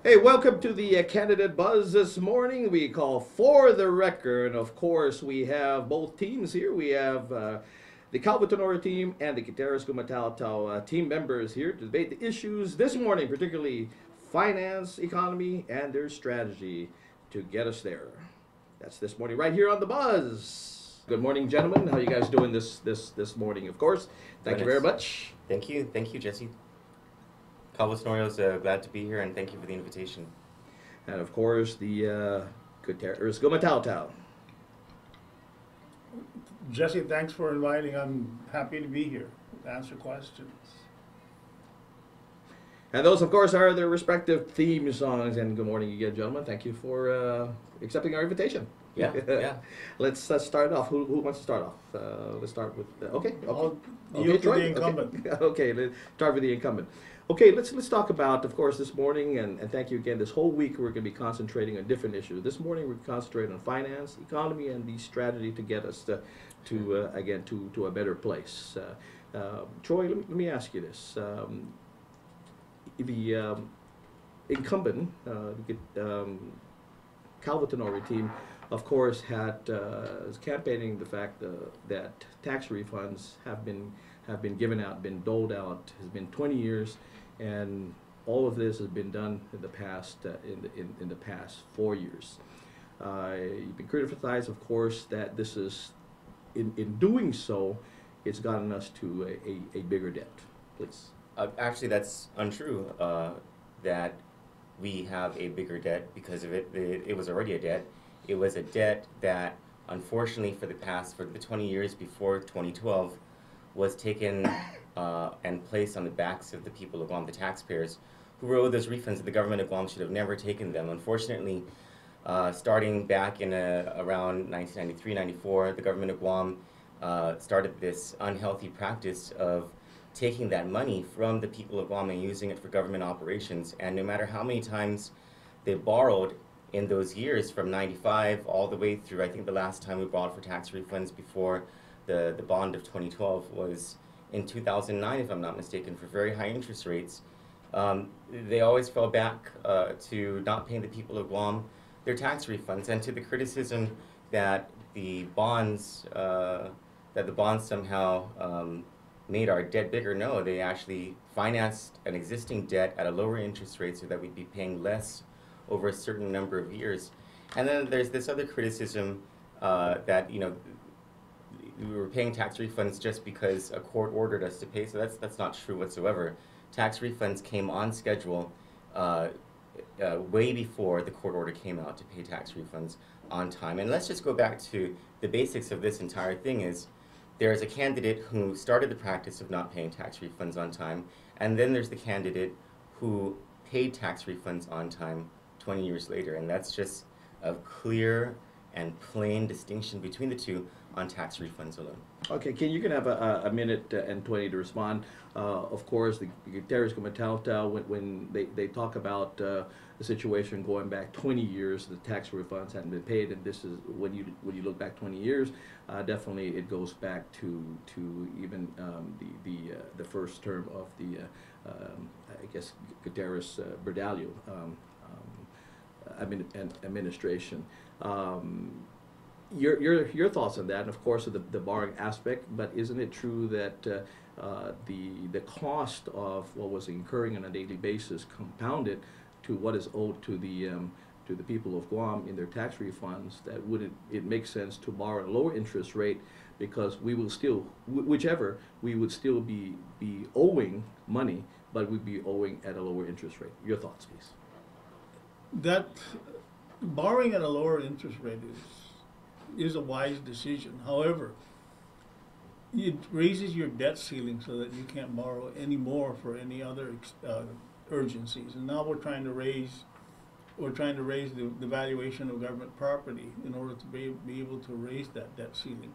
Hey, welcome to the Candidate Buzz this morning. We call For the Record. Of course, we have both teams here. We have the Gubernatorial team and the Gubernatorial team members here to debate the issues this morning, particularly finance, economy, and their strategy to get us there. That's this morning right here on the Buzz. Good morning, gentlemen. How are you guys doing this morning? Of course, thank you very much. Thank you, Jesse. Gubernatorial's glad to be here, and thank you for the invitation. And of course, the Gubernatorial. Jesse, thanks for inviting. I'm happy to be here to answer questions. And those, of course, are their respective theme songs. And good morning again, gentlemen. Thank you for accepting our invitation. Yeah. Let's start off. Who wants to start off? Let's start with. Okay. You to the incumbent. Okay. Let's start with the incumbent. Okay. Let's talk about, of course, this morning, and thank you again. This whole week, we're going to be concentrating on different issues. This morning, we're concentrating on finance, economy, and the strategy to get us to a better place. Troy, let me ask you this. The incumbent, Gubernatorial team, of course, is campaigning the fact that tax refunds have been given out, been doled out. Has been 20 years, and all of this has been done in the past in the past 4 years. You've been criticized, of course, that this is in doing so, it's gotten us to a bigger debt. Please. Actually, that's untrue. That we have a bigger debt because of it. It was already a debt. It was a debt that, unfortunately, for the 20 years before 2012, was taken and placed on the backs of the people of Guam, the taxpayers, who were owed those refunds. The government of Guam should have never taken them. Unfortunately, starting back in around 1993-94, the government of Guam started this unhealthy practice of taking that money from the people of Guam and using it for government operations. And no matter how many times they borrowed in those years, from 95 all the way through, I think the last time we borrowed for tax refunds before the bond of 2012 was in 2009, if I'm not mistaken, for very high interest rates. They always fell back to not paying the people of Guam their tax refunds, and to the criticism that the bonds somehow made our debt bigger. No, they actually financed an existing debt at a lower interest rate so that we'd be paying less over a certain number of years. And then there's this other criticism that, you know, we were paying tax refunds just because a court ordered us to pay. So that's not true whatsoever. Tax refunds came on schedule way before the court order came out to pay tax refunds on time. And let's just go back to the basics of this entire thing. Is there's a candidate who started the practice of not paying tax refunds on time, and then there's the candidate who paid tax refunds on time 20 years later. And that's just a clear and plain distinction between the two on tax refunds alone. Okay, you can have a minute and 20 to respond. Of course, the Gubernatorial, when they talk about the situation going back 20 years, the tax refunds hadn't been paid, and this is when you look back 20 years, definitely it goes back to even the first term of the I guess Gutierrez Berdalio administration. Your thoughts on that, and of course the borrowing aspect, but isn't it true that the cost of what was incurring on a daily basis compounded to what is owed to the people of Guam in their tax refunds? That wouldn't it make sense to borrow at a lower interest rate, because we will still, whichever, we would still be owing money, but we'd be owing at a lower interest rate. Your thoughts, please. That borrowing at a lower interest rate is a wise decision. However, it raises your debt ceiling so that you can't borrow any more for any other urgencies. And now we're trying to raise the valuation of government property in order to be able to raise that debt ceiling.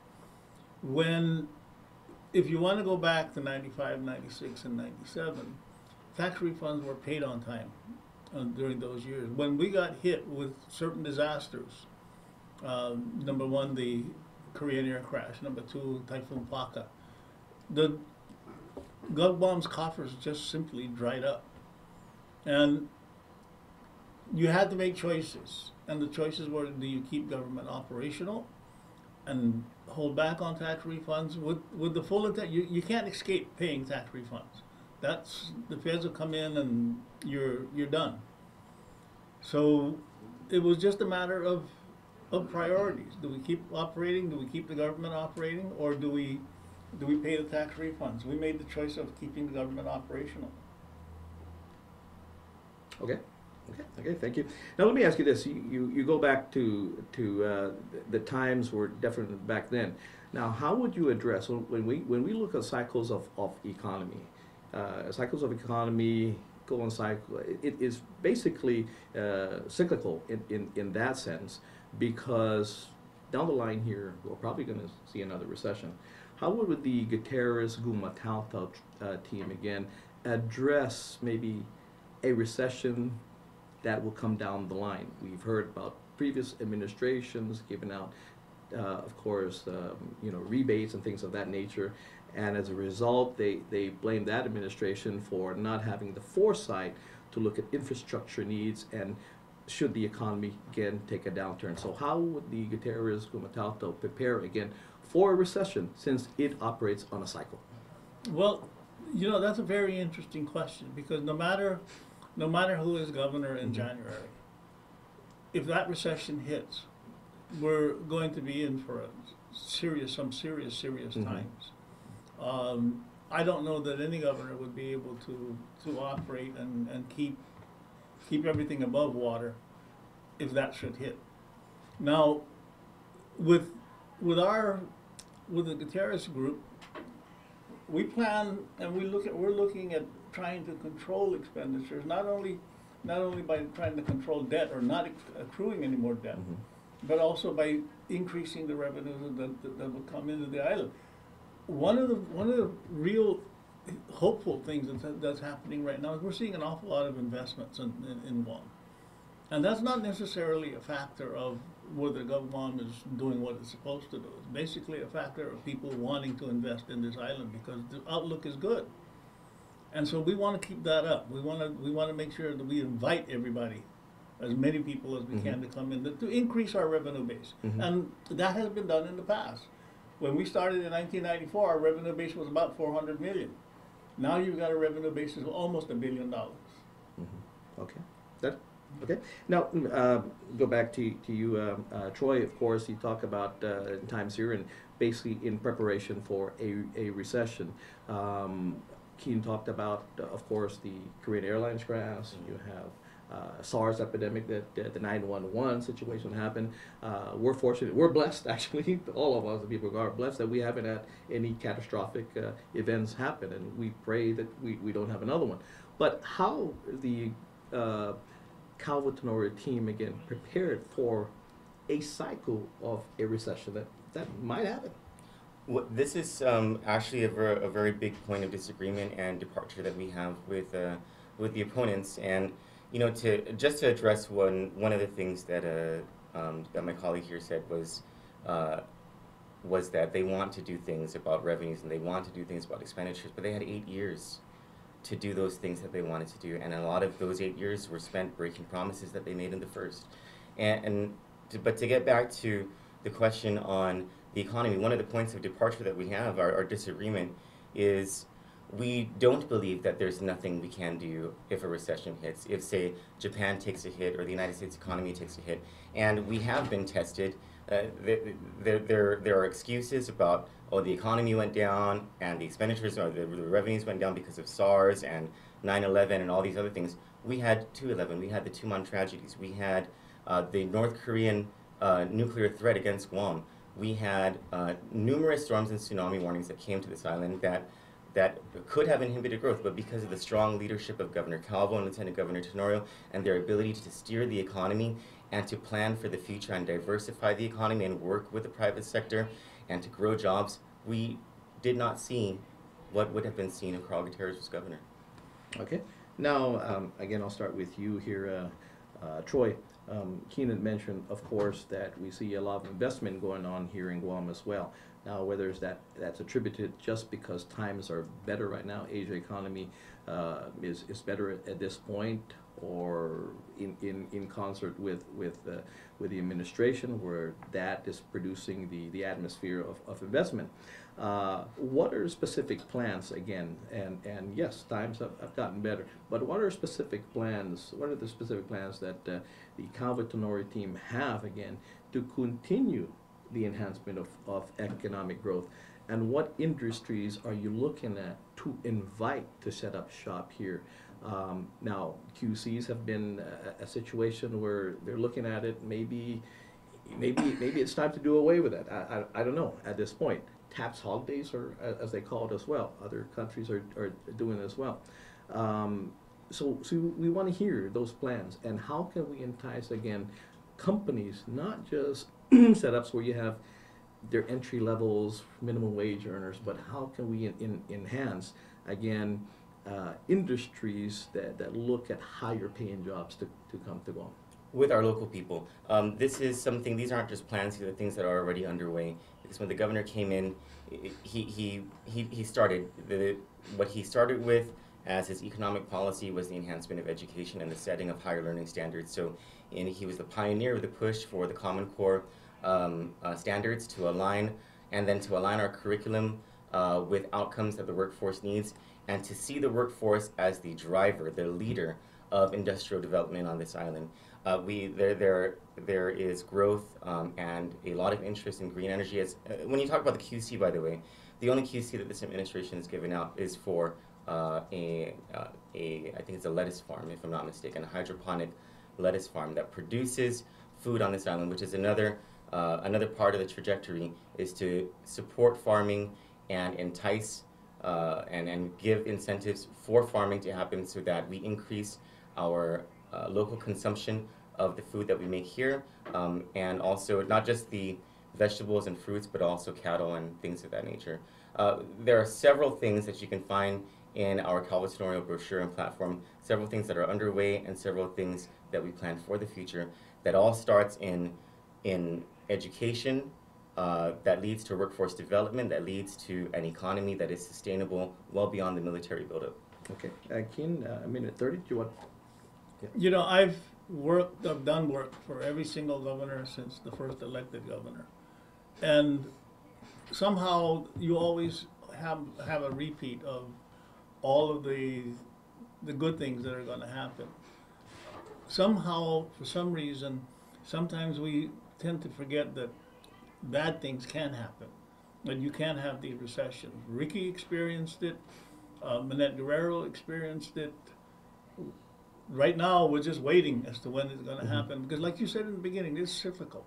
If you want to go back to 95, 96, and 97, tax refunds were paid on time during those years. When we got hit with certain disasters, number one, the Korean air crash. Number two, Typhoon Paka. The Guam's coffers just simply dried up. And you had to make choices, and the choices were: do you keep government operational and hold back on tax refunds with the full intent? You can't escape paying tax refunds. That's the feds will come in and you're done. So it was just a matter of priorities. Do we keep operating? Do we keep the government operating, or do we pay the tax refunds? We made the choice of keeping the government operational. Okay. Okay, thank you. Now let me ask you this: you go back to the times were different back then. Now, how would you address when we look at cycles of economy? Cycles of economy go on cycle. It is basically cyclical in that sense, because down the line here we're probably going to see another recession. How would the Gubernatorial team again address maybe a recession that will come down the line? We've heard about previous administrations giving out, of course, rebates and things of that nature, and as a result, they blame that administration for not having the foresight to look at infrastructure needs and should the economy again take a downturn. So how would the Gubernatorial prepare again for a recession, since it operates on a cycle? Well, that's a very interesting question, because no matter who is governor in January, if that recession hits, we're going to be in for some serious times. I don't know that any governor would be able to operate and keep everything above water if that should hit. Now, with the Gutierrez group, we plan and we're looking at trying to control expenditures, not only by trying to control debt or not accruing any more debt, but also by increasing the revenues that will come into the island. One of the real hopeful things that's happening right now is we're seeing an awful lot of investments in Guam, and that's not necessarily a factor of whether Guam is doing what it's supposed to do. It's basically a factor of people wanting to invest in this island because the outlook is good. And so we want to keep that up. We want to make sure that we invite everybody, as many people as we can, to come in to increase our revenue base. And that has been done in the past. When we started in 1994, our revenue base was about 400 million. Now you've got a revenue base of almost $1 billion. Okay. Okay. Now, go back to you, Troy. Of course, you talk about times here and basically in preparation for a recession. Keen talked about, of course, the Korean Airlines crash. You have SARS epidemic, that the 911 situation happened. We're fortunate, we're blessed actually, all of us, the people are blessed that we haven't had any catastrophic events happen, and we pray that we don't have another one. But how the Gubernatorial team again prepared for a cycle of a recession that might happen? Well, this is actually a very big point of disagreement and departure that we have with the opponents. And to address one of the things that that my colleague here said was that they want to do things about revenues and they want to do things about expenditures, but they had 8 years to do those things that they wanted to do, and a lot of those 8 years were spent breaking promises that they made in the first. But to get back to the question on the economy, one of the points of departure that we have, our disagreement, is we don't believe that there's nothing we can do if a recession hits, if, say, Japan takes a hit or the United States economy takes a hit. And we have been tested. There are excuses about, the economy went down and the expenditures or the revenues went down because of SARS and 9/11 and all these other things. We had 2/11, we had the Tuman tragedies, we had the North Korean nuclear threat against Guam. We had numerous storms and tsunami warnings that came to this island that could have inhibited growth, but because of the strong leadership of Governor Calvo and Lieutenant Governor Tenorio and their ability to steer the economy and to plan for the future and diversify the economy and work with the private sector and to grow jobs, we did not see what would have been seen if Carl Gutierrez was governor. Okay. Now, again, I'll start with you here, Troy. Keenan mentioned, of course, that we see a lot of investment going on here in Guam as well. Now, whether it's that's attributed just because times are better right now, Asia economy is better at this point, or in concert with the administration, where that is producing the atmosphere of investment. What are specific plans again? And yes, times have gotten better. But what are specific plans? What are the specific plans that the Calvert-Tenori team have again to continue the enhancement of economic growth? And what industries are you looking at to invite to set up shop here? Now, QCs have been a situation where they're looking at it. Maybe it's time to do away with that. I don't know at this point. Tax holidays, or as they call it as well. Other countries are doing it as well. So we want to hear those plans, and how can we entice again companies, not just setups where you have their entry levels, minimum wage earners, but how can we enhance again industries that look at higher paying jobs to come to Guam? With our local people. This is something, these aren't just plans, these are things that are already underway. Because when the governor came in, he started, what he started with as his economic policy was the enhancement of education and the setting of higher learning standards. So he was the pioneer of the push for the Common Core standards to align, and then to align our curriculum with outcomes that the workforce needs, and to see the workforce as the driver, the leader of industrial development on this island. There is growth and a lot of interest in green energy. When you talk about the QC, by the way, the only QC that this administration has given out is for I think it's a lettuce farm, if I'm not mistaken, a hydroponic lettuce farm that produces food on this island, which is another part of the trajectory, is to support farming and entice and give incentives for farming to happen so that we increase our local consumption of the food that we make here, and also not just the vegetables and fruits, but also cattle and things of that nature. There are several things that you can find in our Calvert-Tenori brochure and platform, several things that are underway and several things that we plan for the future, that all starts in education, that leads to workforce development, that leads to an economy that is sustainable well beyond the military buildup. Okay, Keen, a minute 30, do you want? Yeah. You know, I've done work for every single governor since the first elected governor. And somehow you always have a repeat of all of the good things that are going to happen. Somehow, for some reason, sometimes we tend to forget that bad things can happen, that you can have the recession. Ricky experienced it, Manette Guerrero experienced it. Right now, we're just waiting as to when it's going to happen, because like you said in the beginning, it's cyclical.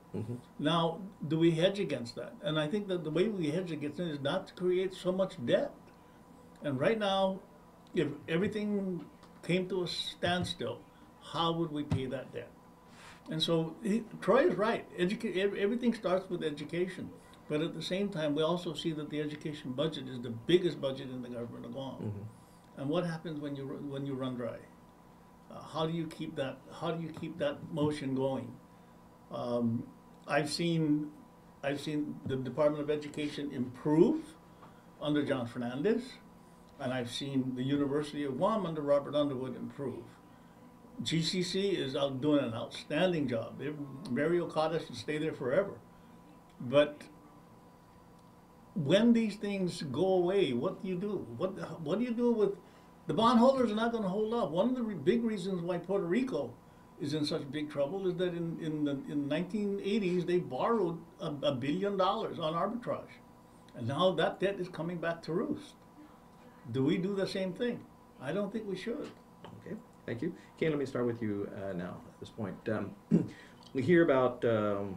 Now, do we hedge against that? And I think that the way we hedge against it is not to create so much debt. And right now, if everything came to a standstill, how would we pay that debt? And so Troy is right. Everything starts with education. But at the same time, we also see that the education budget is the biggest budget in the government of Guam. And what happens when you run dry? How do you keep that? How do you keep that motion going? I've seen the Department of Education improve under John Fernandez, and I've seen the University of Guam under Robert Underwood improve. GCC is out doing an outstanding job. Mary Okada should stay there forever. But when these things go away, what do you do? What do you do with the bondholders? Are not going to hold up. One of the big reasons why Puerto Rico is in such big trouble is that in the 1980s they borrowed $1 billion on arbitrage, and now that debt is coming back to roost. Do we do the same thing? I don't think we should. Okay, thank you. Kane, let me start with you now at this point. We hear about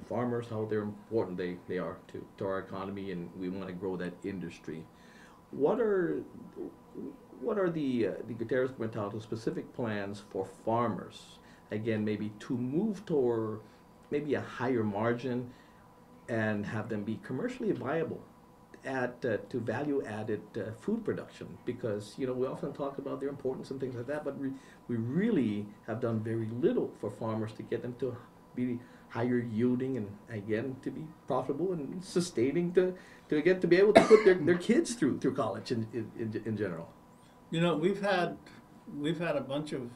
farmers, how they're important they are to our economy, and we want to grow that industry. What are the Gutierrez Gubernatorial specific plans for farmers, again, maybe to move toward maybe a higher margin and have them be commercially viable to value-added food production? Because, you know, we often talk about their importance and things like that, but we really have done very little for farmers to get them to be higher yielding and, again, to be profitable and sustaining to be able to put their kids through college in general. You know, we've had a bunch of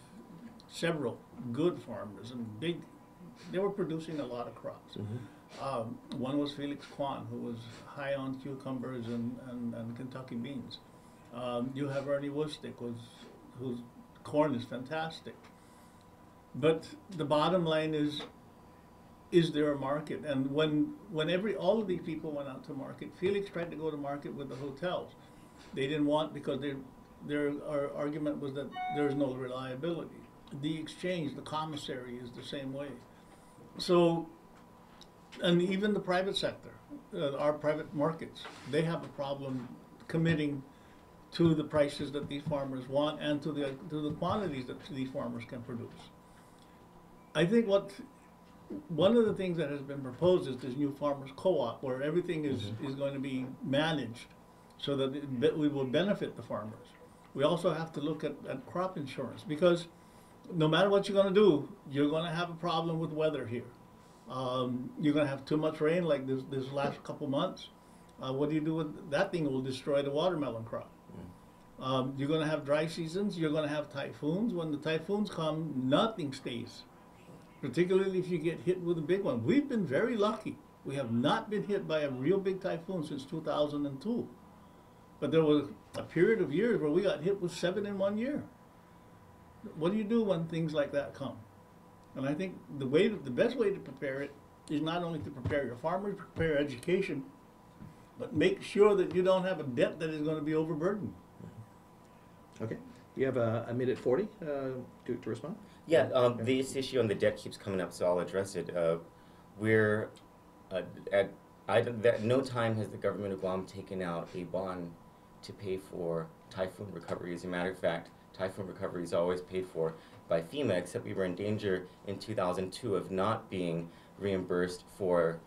several good farmers and big. They were producing a lot of crops. One was Felix Kwan, who was high on cucumbers and Kentucky beans. You have Ernie Woodstick, whose corn is fantastic. But the bottom line is there a market? And when all of these people went out to market, Felix tried to go to market with the hotels. They didn't want, because their argument was that there's no reliability. The exchange, the commissary is the same way. So, and even the private sector, our private markets, they have a problem committing to the prices that these farmers want and to the quantities that these farmers can produce. I think one of the things that has been proposed is this new farmers co-op, where everything is going to be managed so that we will benefit the farmers. We also have to look at crop insurance, because no matter what you're going to do, you're going to have a problem with weather here. You're going to have too much rain like this last couple months. What do you do with that? Thing will destroy the watermelon crop. You're going to have dry seasons. You're going to have typhoons. When the typhoons come, nothing stays, particularly if you get hit with a big one. We've been very lucky. We have not been hit by a real big typhoon since 2002. But there was a period of years where we got hit with 7 in 1 year. What do you do when things like that come? And I think the best way to prepare it is not only to prepare your farmers, prepare education, but make sure that you don't have a debt that is going to be overburdened. Okay. You have a minute 40 to respond? Yeah, this issue on the debt keeps coming up, so I'll address it. We're at no time has the government of Guam taken out a bond to pay for typhoon recovery. As a matter of fact, typhoon recovery is always paid for by FEMA, except we were in danger in 2002 of not being reimbursed for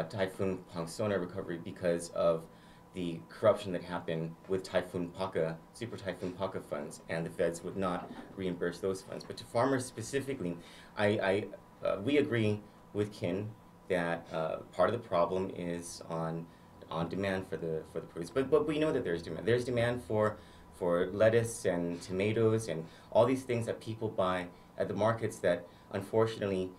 Typhoon Pongsona recovery because of the corruption that happened with Typhoon Paka, Super Typhoon Paka funds, and the feds would not reimburse those funds. But to farmers specifically, we agree with Kin that part of the problem is on demand for the produce. But we know that there's demand. There's demand for lettuce and tomatoes and all these things that people buy at the markets that unfortunately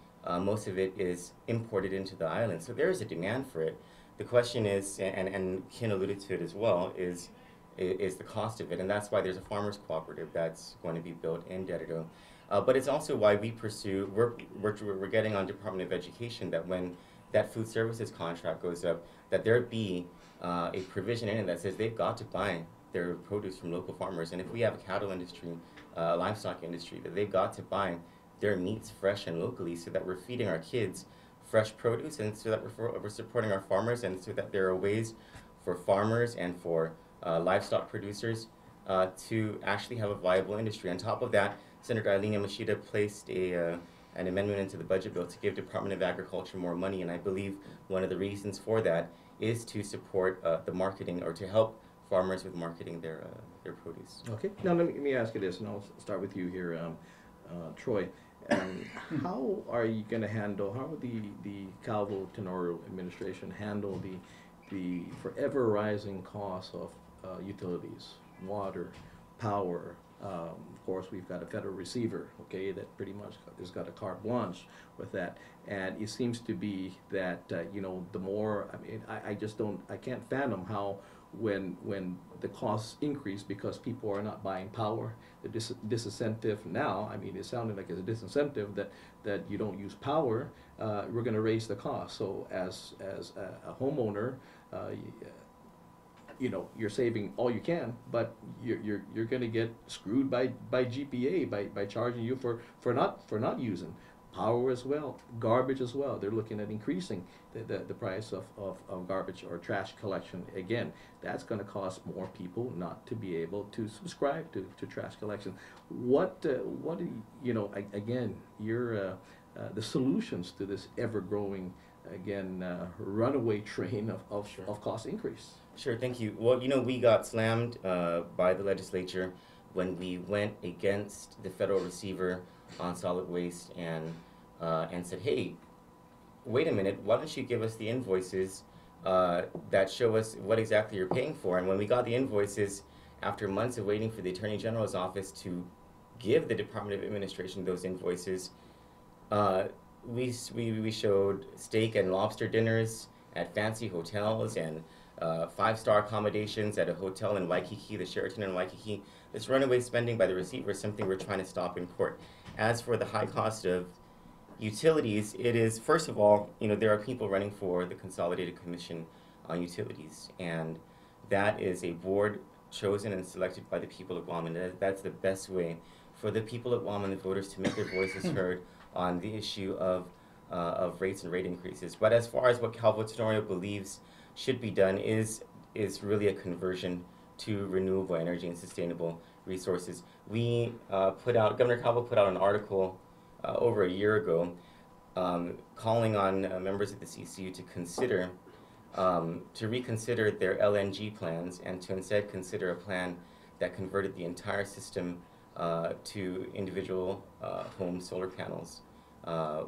most of it is imported into the island. So there is a demand for it. The question is, and Ken alluded to it as well, is the cost of it, and that's why there's a farmers cooperative that's going to be built in Dededo. But it's also why we pursue, we're getting on Department of Education that when that food services contract goes up, that there be a provision in it that says they've got to buy their produce from local farmers. And if we have a cattle industry, livestock industry, that they've got to buy their meats fresh and locally so that we're feeding our kids fresh produce, and so that we're supporting our farmers, and so that there are ways for farmers and for livestock producers to actually have a viable industry. On top of that, Senator Eileen Yamashita placed an amendment into the budget bill to give Department of Agriculture more money, and I believe one of the reasons for that is to support the marketing, or to help farmers with marketing their produce. Okay. Now let me ask you this, and I'll start with you here, Troy. How are you going to handle? How will the Gubernatorial administration handle the forever rising costs of utilities, water, power? Of course, we've got a federal receiver, okay, that pretty much has got a carte blanche with that, and it seems to be that you know, the more, I mean, I can't fathom how when the costs increase because people are not buying power, the disincentive now, I mean, it sounded like it's a disincentive that you don't use power, we're going to raise the cost. So as a homeowner, you know, you're saving all you can, but you're going to get screwed by GPA by charging you for not using power as well, garbage as well. They're looking at increasing the price of garbage or trash collection. Again, that's going to cost more people not to be able to subscribe to trash collection. What do you know? Again, you're the solutions to this ever-growing, again, runaway train of cost increase. Sure, thank you. Well, you know, we got slammed by the legislature when we went against the federal receiver on solid waste and said, hey, wait a minute, why don't you give us the invoices that show us what exactly you're paying for? And when we got the invoices, after months of waiting for the Attorney General's office to give the Department of Administration those invoices, we showed steak and lobster dinners at fancy hotels and 5-star accommodations at a hotel in Waikiki, the Sheraton in Waikiki. This runaway spending by the receiver is something we're trying to stop in court. As for the high cost of utilities, it is, first of all, there are people running for the Consolidated Commission on Utilities, and that is a board chosen and selected by the people of Guam, and that's the best way for the people of Guam and the voters to make their voices heard on the issue of rates and rate increases. But as far as what Calvo-Tenorio believes should be done is really a conversion to renewable energy and sustainable resources. Governor Calvo put out an article over a year ago calling on members of the CCU to consider to reconsider their LNG plans and to instead consider a plan that converted the entire system to individual home solar panels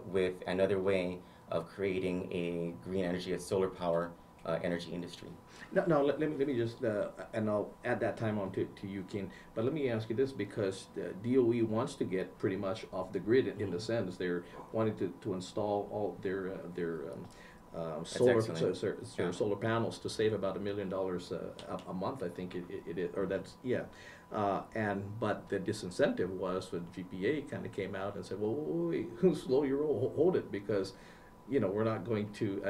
with another way of creating a green energy, a solar power energy industry. Now let me just, and I'll add that time on to you, Keen, but let me ask you this, because the DOE wants to get pretty much off the grid in the sense they're wanting to install all their solar panels to save about $1 million a month, I think it is, or that's, yeah. But the disincentive was when GPA kind of came out and said, well, wait, slow your roll, hold it, because we're not going to,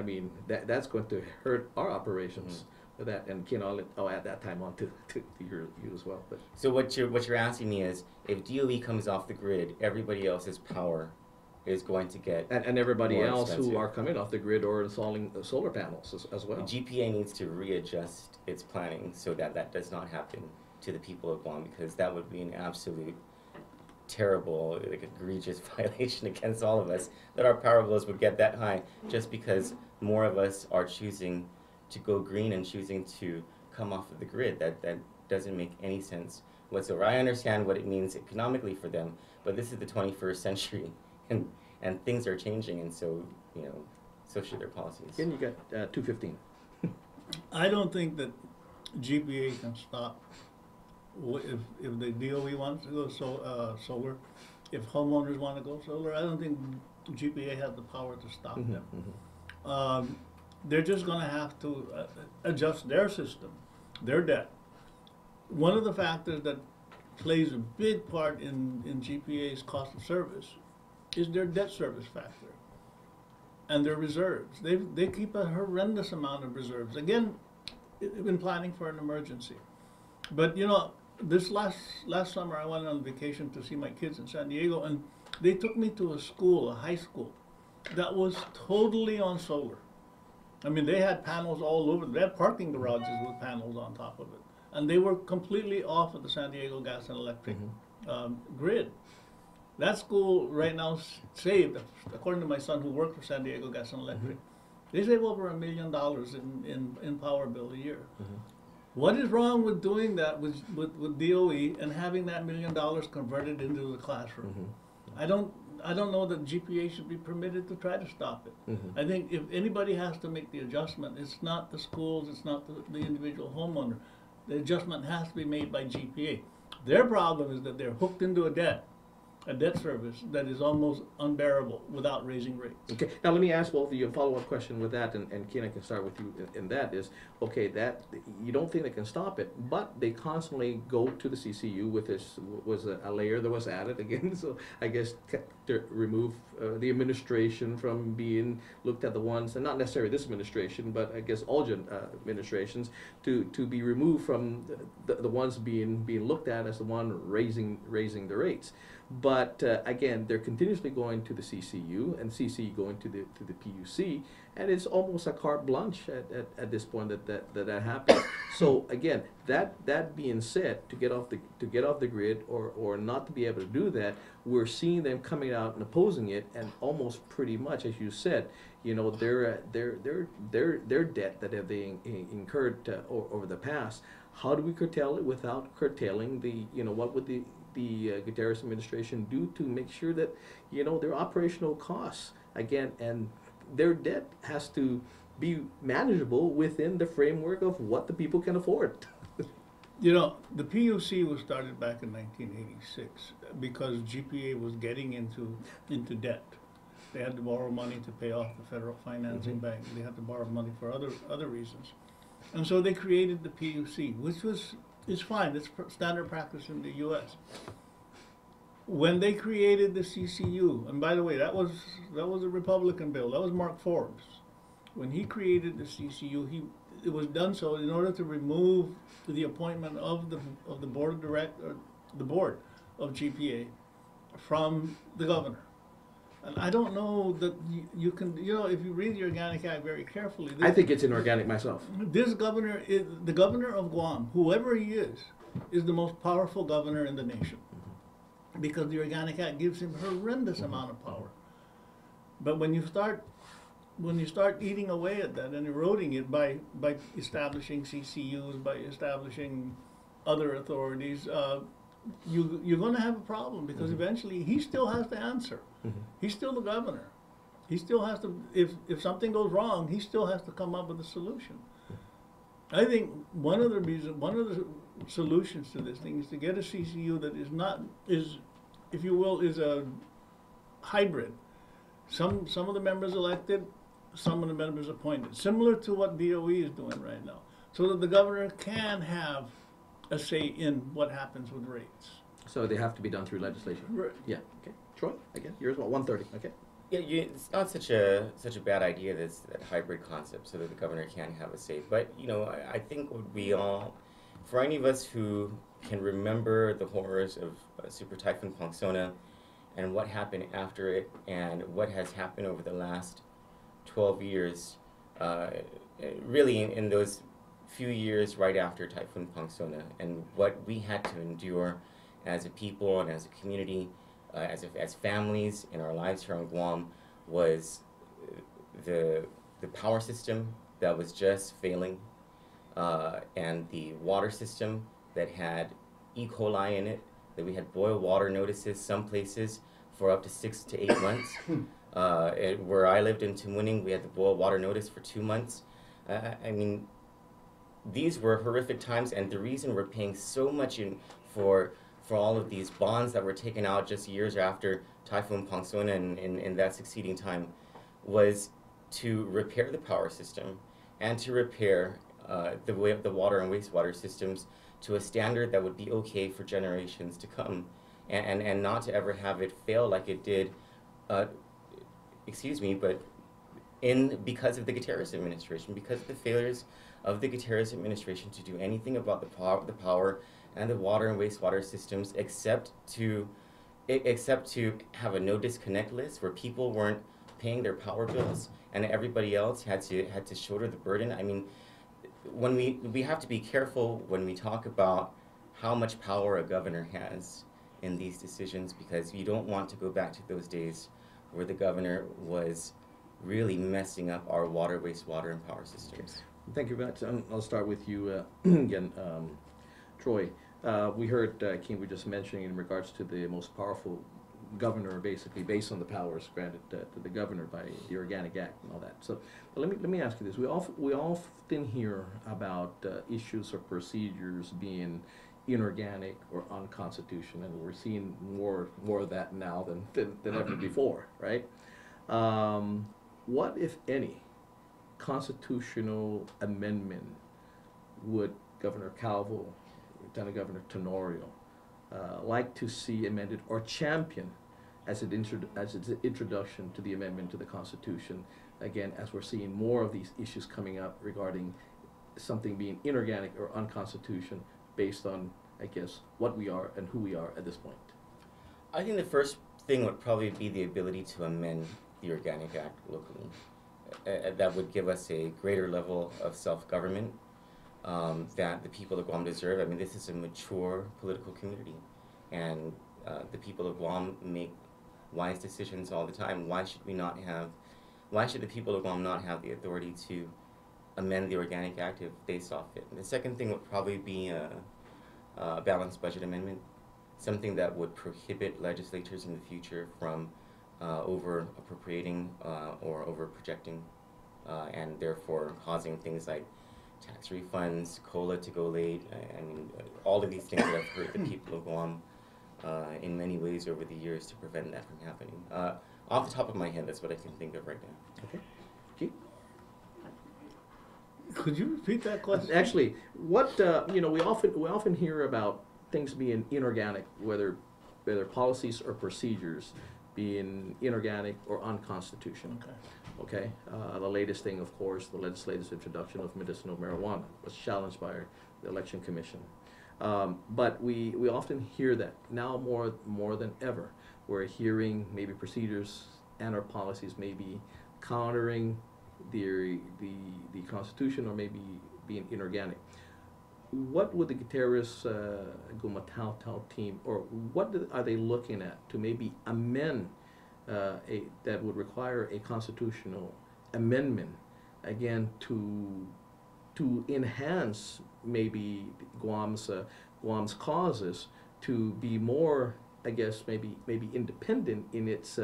that's going to hurt our operations with that. And Ken, I'll add that time on to you as well. But so what you're asking me is, if DOE comes off the grid, everybody else's power is going to get and everybody else expensive. who are coming off the grid or installing solar panels as well. The GPA needs to readjust its planning so that does not happen to the people of Guam, because that would be an absolute terrible, egregious violation against all of us, that our power bills would get that high just because more of us are choosing to go green and choosing to come off of the grid. That doesn't make any sense whatsoever. I understand what it means economically for them, but this is the 21st century, and things are changing, and so so should their policies. Then you got 215. I don't think that GPA can stop if the DOE wants to go solar, if homeowners want to go solar. I don't think GPA has the power to stop them. They're just going to have to adjust their system, their debt. One of the factors that plays a big part in GPA's cost of service is their debt service factor and their reserves. They keep a horrendous amount of reserves. Again, they've been planning for an emergency. But this last summer I went on vacation to see my kids in San Diego, and they took me to a high school, that was totally on solar. They had panels all over. They had parking garages with panels on top of it. And they were completely off of the San Diego Gas and Electric grid. That school right now saved, according to my son who worked for San Diego Gas and Electric, they save over $1 million in power bill a year. What is wrong with doing that with DOE and having that $1 million converted into the classroom? I don't know that GPA should be permitted to try to stop it. I think if anybody has to make the adjustment, it's not the schools, it's not the individual homeowner. The adjustment has to be made by GPA. Their problem is that they're hooked into a debt service that is almost unbearable without raising rates. Okay, now let me ask both of you a follow-up question with that, and Ken, I can start with you in that is, okay, that you don't think they can stop it, but they constantly go to the CCU with this, was a layer that was added again, so I guess to remove the administration from being looked at, the ones, and not necessarily this administration, but I guess all administrations, to be removed from the ones being looked at as the one raising the rates. But again, they're continuously going to the CCU and CCU going to the PUC, and it's almost a carte blanche at this point that happens. So again, that being said, to get off the grid or not to be able to do that, we're seeing them coming out and opposing it, and almost pretty much, as you said, their debt that they incurred over the past. How do we curtail it without curtailing what would the Gutierrez administration do to make sure that their operational costs, again, and their debt has to be manageable within the framework of what the people can afford? You know, the PUC was started back in 1986 because GPA was getting into debt. They had to borrow money to pay off the federal financing bank. They had to borrow money for other reasons, and so they created the PUC, which is fine. It's standard practice in the U.S. When they created the CCU, and by the way, that was a Republican bill. That was Mark Forbes. When he created the CCU, it was done so in order to remove the appointment of the board of the board of GPA from the governor. And I don't know that you can, you know, if you read the Organic Act very carefully. I think it's inorganic myself. This governor is the governor of Guam, whoever he is the most powerful governor in the nation, because the Organic Act gives him horrendous amount of power. But when you start eating away at that and eroding it by establishing CCUs, by establishing other authorities, you're going to have a problem, because eventually he still has to answer. He's still the governor. He still has to, if something goes wrong, he still has to come up with a solution. I think one of the solutions to this thing is to get a CCU that is, if you will, is a hybrid. Some of the members elected, some of the members appointed, similar to what DOE is doing right now, so that the governor can have a say in what happens with rates. So they have to be done through legislation. Right. Yeah. Okay. Troy, again, yours about 1:30. Okay. Yeah, it's not such a bad idea, that hybrid concept, so that the governor can have a say. But you know, I think what we all, for any of us who can remember the horrors of Super Typhoon Pongsona and what happened after it, and what has happened over the last 12 years, really in those few years right after Typhoon Pongsona, and what we had to endure as a people and as a community, as families in our lives here on Guam, was the power system that was just failing, and the water system that had E. coli in it, that we had boil water notices some places for up to 6 to 8 months. Where I lived in Tumuning, we had the boil water notice for 2 months. I mean, these were horrific times, and the reason we're paying so much for all of these bonds that were taken out just years after Typhoon Pongsona and in that succeeding time was to repair the power system and to repair the water and wastewater systems to a standard that would be okay for generations to come, and not to ever have it fail like it did, because of the Gutierrez administration, because of the failures of the Gutierrez administration to do anything about the power and the water and wastewater systems, except to have a no disconnect list where people weren't paying their power bills and everybody else had to shoulder the burden. I mean, when we have to be careful when we talk about how much power a governor has in these decisions, because you don't want to go back to those days where the governor was really messing up our water, wastewater, and power systems. Thank you very much. I'll start with you again, Troy. We heard King, we just mentioning in regards to the most powerful governor, basically based on the powers granted to the governor by the Organic Act and all that. So, but let me ask you this: we often hear about issues or procedures being inorganic or unconstitutional, and we're seeing more of that now than ever before, right? What, if any, constitutional amendment would Governor Calvo, Lieutenant Governor Tenorio, like to see amended or champion as its introduction to the amendment to the Constitution? Again, as we're seeing more of these issues coming up regarding something being inorganic or unconstitutional based on, I guess, what we are and who we are at this point. I think the first thing would probably be the ability to amend the Organic Act locally. That would give us a greater level of self-government that the people of Guam deserve. I mean, this is a mature political community, and the people of Guam make wise decisions all the time. Why should the people of Guam not have the authority to amend the Organic Act if they saw fit? And the second thing would probably be a balanced budget amendment, something that would prohibit legislatures in the future from over appropriating or over projecting, and therefore causing things like tax refunds, COLA to go late. I mean, all of these things that have hurt the people of Guam in many ways over the years to prevent that from happening. Off the top of my head, that's what I can think of right now. Okay. Keith? Could you repeat that question? Actually, what you know, we often hear about things being inorganic, whether policies or procedures being inorganic or unconstitutional. Okay. Okay. The latest thing, of course, the legislative introduction of medicinal marijuana was challenged by the Election Commission. But we often hear that now more than ever. We're hearing maybe procedures and our policies may be countering the Constitution or maybe being inorganic. What would the Gutierrez Gumatao team, or what are they looking at to maybe amend that would require a constitutional amendment again to enhance maybe Guam's causes to be more, I guess, maybe independent in its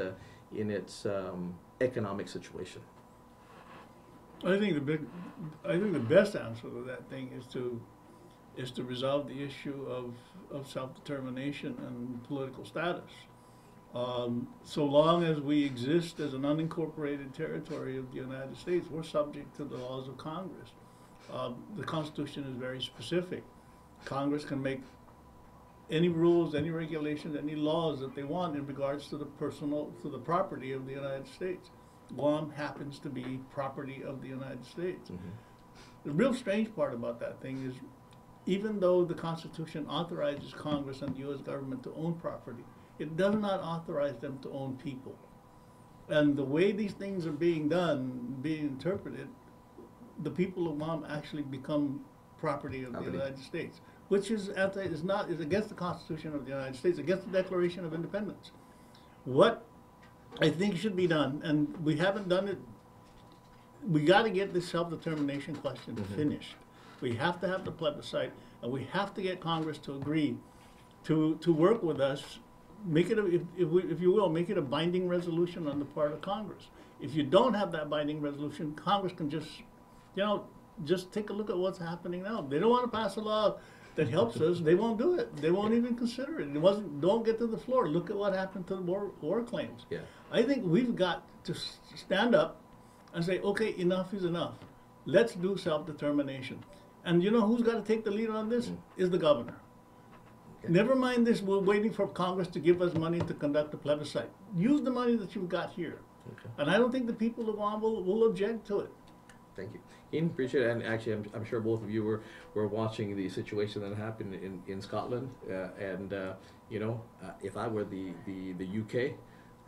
economic situation? I think the best answer to that thing is to resolve the issue of self-determination and political status. So long as we exist as an unincorporated territory of the United States, we're subject to the laws of Congress. The Constitution is very specific. Congress can make any rules, any regulations, any laws that they want in regards to the property of the United States. Guam happens to be property of the United States. Mm-hmm. The real strange part about that thing is, even though the Constitution authorizes Congress and the U.S. government to own property, it does not authorize them to own people. And the way these things are being done, being interpreted, the people of Guam actually become property of the United States, which is against the Constitution of the United States, against the Declaration of Independence. What I think should be done, and we haven't done it, we got to get this self-determination question finished. We have to have the plebiscite, and we have to get Congress to agree to work with us. Make it, if you will, make it a binding resolution on the part of Congress. If you don't have that binding resolution, Congress can just take a look at what's happening now. They don't want to pass a law that helps us. They won't do it. They won't even consider it. Don't get to the floor. Look at what happened to the war claims. Yeah. I think we've got to stand up and say, okay, enough is enough. Let's do self-determination. And you know who's got to take the lead on this? Is the governor. Okay. Never mind this, we're waiting for Congress to give us money to conduct a plebiscite. Use the money that you've got here. Okay. And I don't think the people of Guam will object to it. Thank you. Ian, appreciate it. And actually, I'm sure both of you were watching the situation that happened in Scotland. If I were the UK,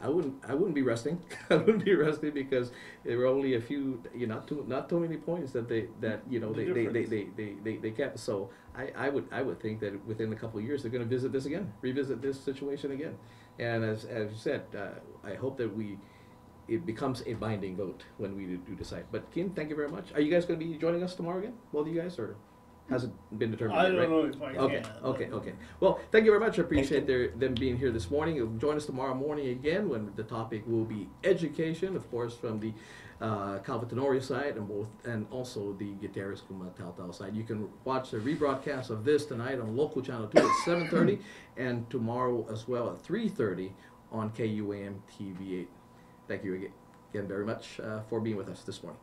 I wouldn't be resting. I wouldn't be resting because there were only a few, not too many points that they kept. So I would think that within a couple of years they're going to revisit this situation again. And as you said, I hope that it becomes a binding vote when we do decide. But Kim, thank you very much. Are you guys going to be joining us tomorrow again, both of you guys, or has it been determined yet, right? I don't know if I can. Okay. Well, thank you very much. I appreciate them being here this morning. Join us tomorrow morning again when the topic will be education, of course, from the Calvin side and also the Gutierrez Gumatao side. You can watch the rebroadcast of this tonight on local channel 2 at 7:30 and tomorrow as well at 3:30 on KUAM TV 8. Thank you again very much for being with us this morning.